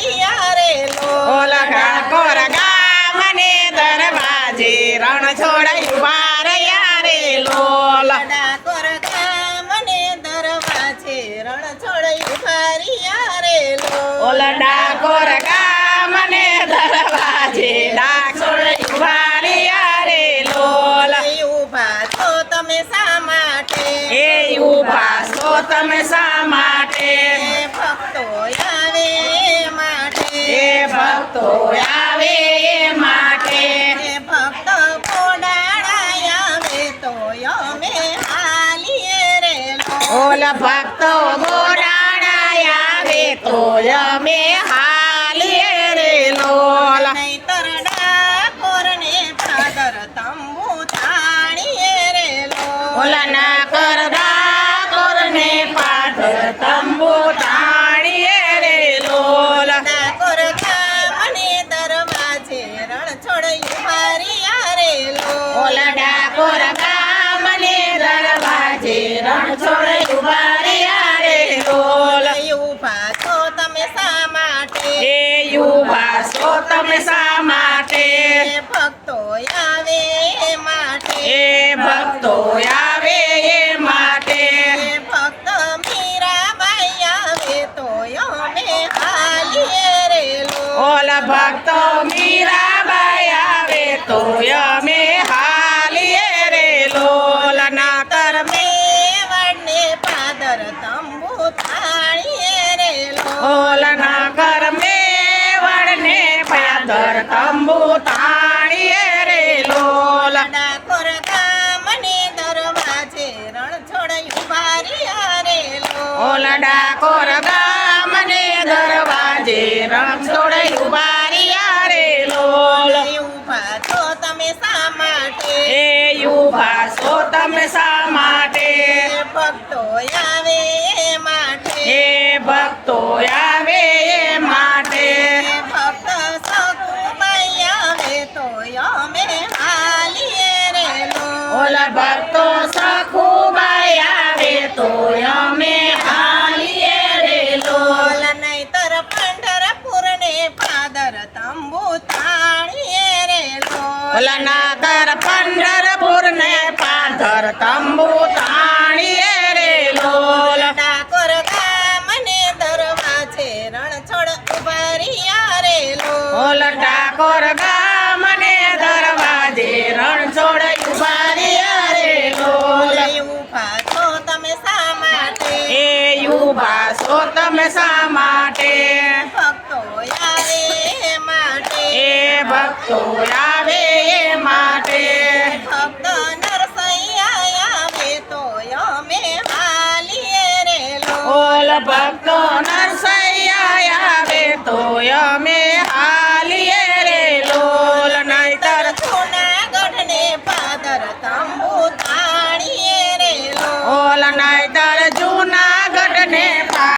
ઉભારિયા રે ઓલ ડાકોર ગામને દરવાજે રણ છોડાઈ ઉભા રહ્યા રે લોલ ડાકોર ગામને દરવાજે રણ છોડાઈ ઉભારિયા રે ઓલ ડાકોર ગામને દરવાજે ડાક છોડાઈ ઉભા રહ્યા રે લોલ ઉભા તો તમે શા માટે એ ઉભા છો તમે શા માટે ભક્તો આવે એ માટે એ ભક્તો આવે એ માટે ભક્ત પોડાળા આવે તો અમે હાલીએ રે ઓલ ભક્તો ગોડાણા આવે તો અમે હાલીએ રે લોલ નહીતર ડાકોર ને ભાદર તંબુ તાણીએ રે ઓલા ના કરદા કોરને પાથર તંબુ તાણીએ રે લોલ ડાકોર ગામને દરવાજે રણ છોડાઈ ઉભારિયા રે ઓલા ડાકોર ગામને દરવાજે રણ છોડાઈ ઉભા રહ્યા રે લોલ ઉભા છો તમે શા માટે એ યુવા છો તમે શા માટે ભક્તો આવે એ માટે એ ભક્તો આવે એ માટે ભક્ત મીરાબાઈ આવે તો અમે હાલીએ રે ઓલ ભક્તો મીરાબાઈ આવે તો અમે હાલીએ રે લોલ ના કર મેવાડને પાદર તંબુ તાણીએ રે ઓલ ના કર મેવડને પાદર તંબુ તાણીએ રે લોલ ડાકોર ગામને દરવાજે રણ છોડાઈ ઉભારિયા રે ઓલ ડાકોર ગામને દરવાજે રણ છોડાઈ ઉભા રહ્યા રે લોલ ઉભા છો તમે શા માટે એ યુવા છો તમે શા માટે ભક્તો આવે એ માટે એ ભક્તો આવે એ માટે ભક્ત સખુબાઈ આવે તો અમે હાલીએ રે ઓલ ભક્તો સખુબાઈ આવે તો અમે હાલીએ રે લોલ નહીતર પંઢરપુર ને પાદર તંબુ તાણીએ રે ઓલ નાગર પંઢરપુર ને પાદર તંબુ તાણીએ રે લોલ ડાકોર ગામને દરવાજે રણછોડ ઉભારિયા રે ઓલ ડાકોર ગામને દરવાજે રણ છોડાઈ ઉભા રહ્યા રે લોલ ઉભા છો તમે શા માટે એ યુવા છો તમે શા માટે ભક્તો આવે એ માટે એ ભક્તો